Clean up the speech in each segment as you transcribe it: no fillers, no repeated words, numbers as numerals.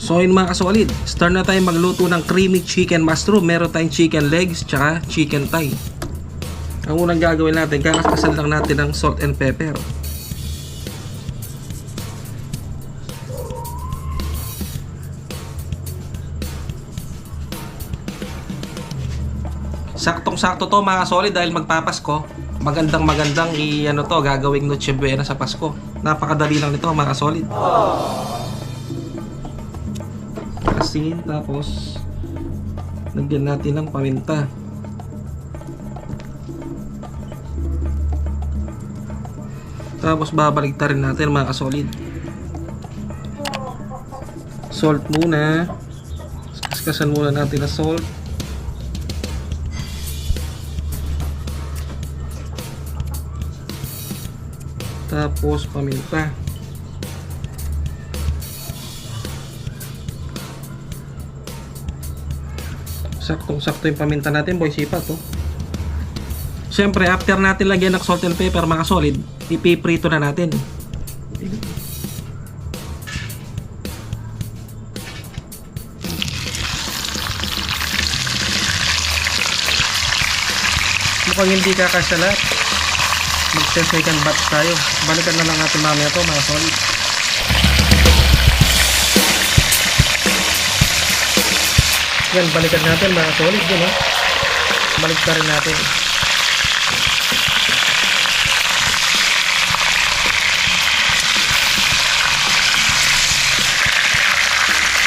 So yun mga kasolid, start na tayo magluto ng creamy chicken mushroom. Meron tayong chicken legs tsaka chicken thigh. Ang unang gagawin natin, kakasal lang natin ng salt and pepper. Saktong-sakto to mga kasolid dahil magpapasko. Magandang i-ano to, gagawing Noche Buena sa Pasko. Napakadali lang nito mga kasolid. Asin, tapos lagyan natin ng paminta. Tapos babalik rin natin mga kasolid. Salt muna. Kaskasan muna natin na salt. Tapos paminta. Saktong-sakto yung paminta natin, boy, sipa to. Siyempre, after natin lagyan ng salt and pepper mga solid, ipiprito na natin. Mukhang hindi kakasalat. Mag-second batch tayo. Balikan na lang natin mamaya to mga solid. Yan, balikan natin mga solid yun, oh. Balik na rin natin.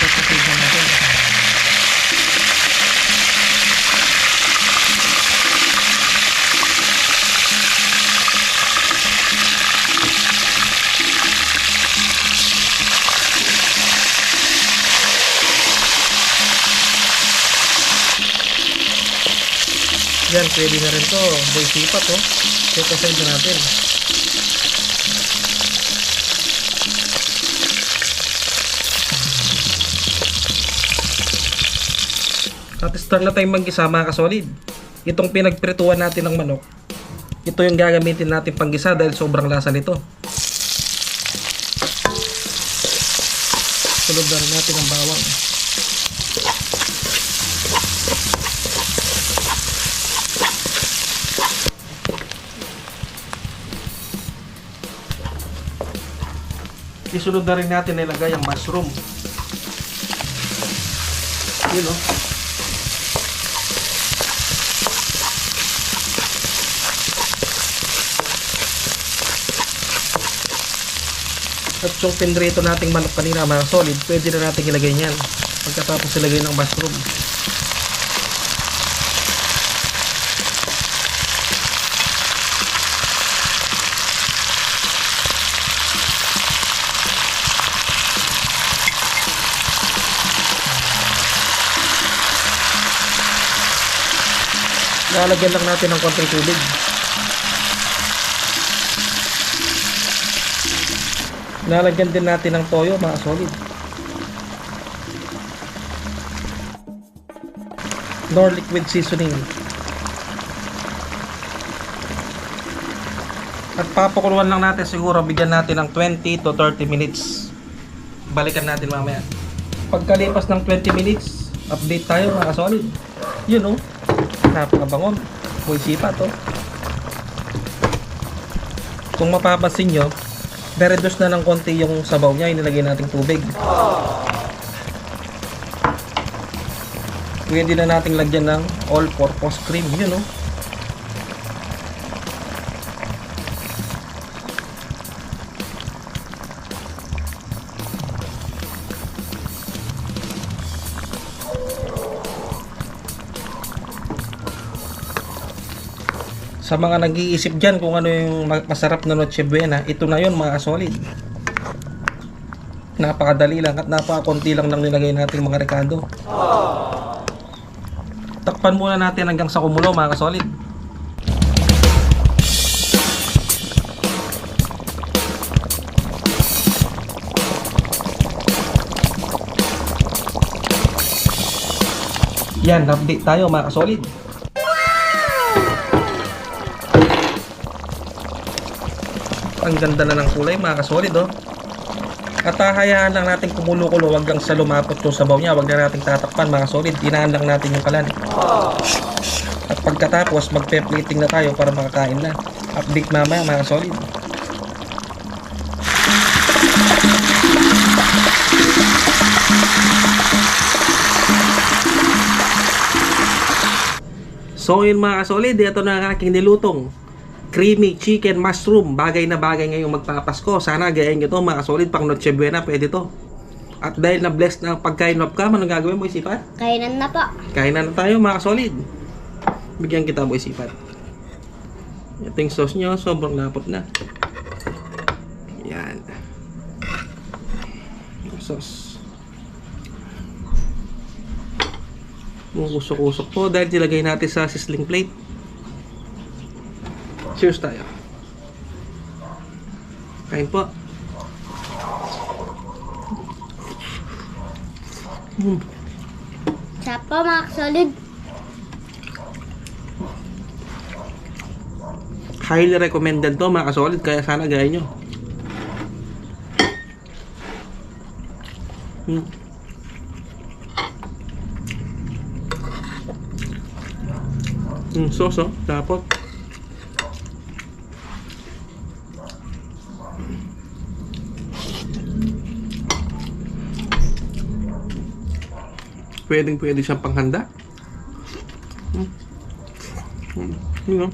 Tapos natin. Yan, pwede na rin to. Boy sipat to. Check aside na natin. At start na tayong manggisa mga kasolid. Itong pinagprituan natin ng manok, ito yung gagamitin natin panggisa dahil sobrang lasa nito. Sunod na rin natin ang bawang. Isunod na rin natin nilagay ang mushroom. Yun, oh. At yung pinrito nating manok kanina mga solid, pwede na natin ilagay niyan pagkatapos ilagay ng mushroom. Lalagyan lang natin ng konting tubig. Lalagyan din natin ng toyo mga solid. Nor liquid seasoning. At papakuluan lang natin siguro, bigyan natin ng 20 to 30 minutes. Balikan natin mamaya. Pagkalipas ng 20 minutes, update tayo mga solid. Yun, oh. Napakabangon. Boy sipa to. Kung mapapansin nyo, na-reduce na ng konti yung sabaw niya, inilagay nating tubig. Pwede na nating lagyan ng all-purpose cream. Yun, oh. Sa mga nag-iisip dyan kung ano yung masarap na Noche Buena, ito na yun mga solid. Napakadali lang at napakakunti lang nang nilagay natin mga rekado. Takpan muna natin hanggang sa kumulo mga solid. Yan, update tayo mga solid. Ang ganda na ng kulay mga kasolid, oh. At hayaan lang natin kumulo-kulo, wag lang sa lumapot yung sabaw niya, wag na natin tatakpan mga solid, tinaan lang natin yung kalan. At pagkatapos magpe-plating na tayo para makakain na. Update mamaya mga solid. So yun mga kasolid, ito na ang aking nilutong creamy chicken mushroom. Bagay na bagay ngayong magpapasko. Sana gayahin nyo to mga kasolid, pang Noche Buena pwede to. At dahil na blessed na pagkain of cam, anong gagawin mo isipan? Kainan na po. Kainan na tayo mga kasolid. Bigyan kita mo isipan. Ito yung sauce nyo, sobrang lapot na. Yan. Yung sauce. Usok-usok po dahil nilagay natin sa sizzling plate. Cheers tayo. Kain po. Sarap po mga solid. Highly recommended to mga kasolid, kaya sana gaya nyo. Sauce oh, tapos pwede siyang panghanda. You know.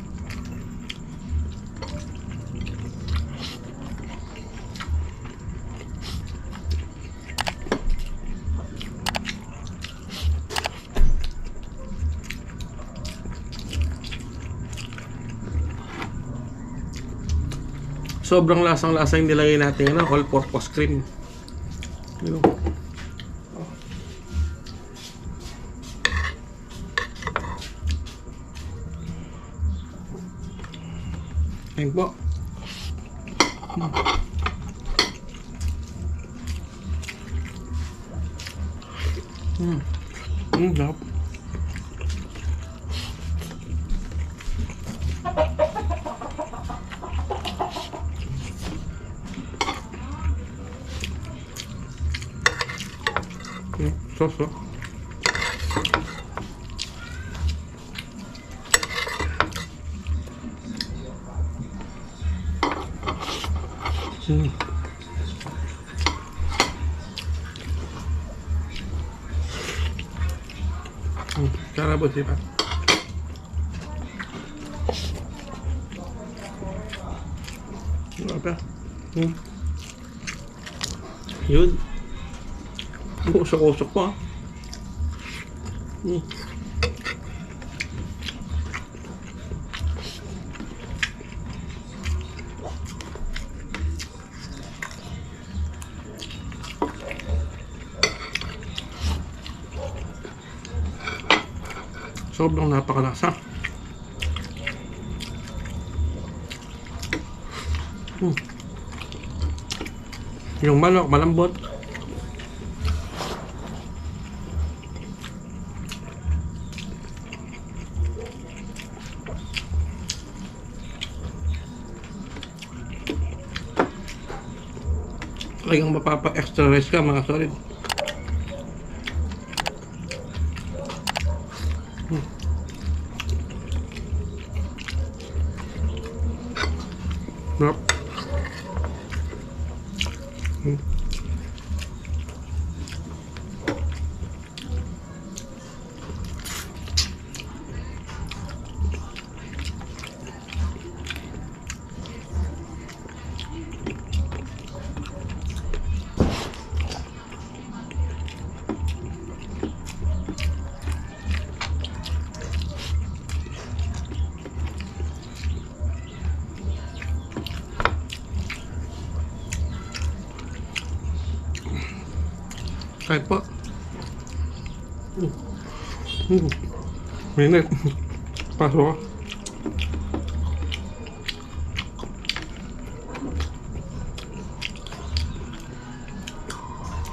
Sobrang lasang-lasa yung nilagay natin all-purpose cream. You know. Ayan po. Sarap. Sauce. Cara buat sih Pak. Apa? Yun. Usok-usok pa. Sobrang napakalasa. Yung manok malambot. Talagang mapapa-extra rice ka mga solid. Yep. Kahit po. Minit. Pasok.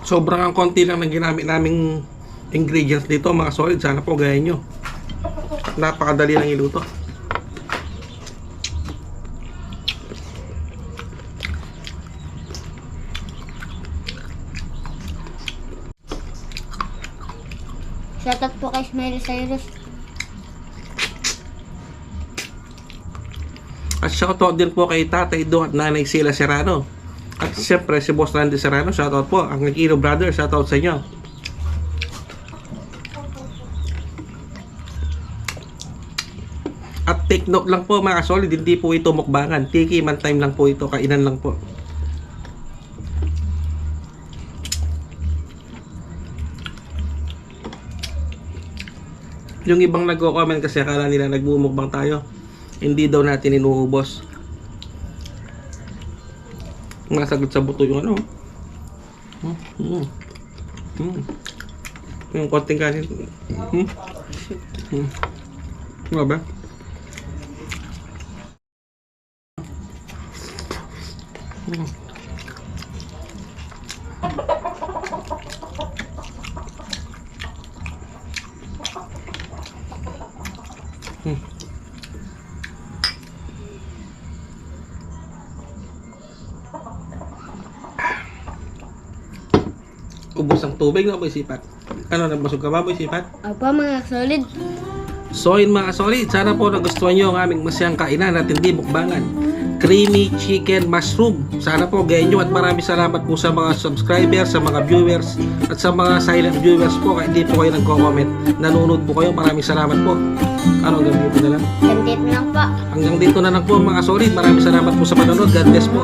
Sobrang ang konti lang na ginamit naming ingredients dito mga solid. Sana po gaya nyo. Napakadali lang iluto. Shoutout po kay Smiley Cyrus. At shoutout din po kay Tatay Do at Nanay Sila Serrano. At siyempre si Boss Randy Serrano, shoutout po. Ang Aquino Brother, shoutout sa inyo. At take note lang po mga solid, hindi po ito mukbangan. Tiki man time lang po ito, kainan lang po. Yung ibang nagko-comment kasi akala nila nagbumukbang tayo. Hindi daw natin inuubos. Masagot sa buto yung ano. Yung konting kanin. Ano ba? Ubos ang tubig na, Boy Sipat. Ano, nagbasog ka ba, Boy Sipat? Opo mga solid. So yun mga solid, sana po nagustuhan nyo ang aming masayang kainan at hindi mukbangan. Creamy chicken mushroom. Sana po gayon nyo at maraming salamat po sa mga subscribers, sa mga viewers at sa mga silent viewers po. Kaya hindi po kayo nagko-comment. Nanonood po kayo, maraming salamat po. Ano, hanggang dito na lang. Hanggang dito lang po. Hanggang dito na lang po mga solid. Maraming salamat po sa panonood. God bless po.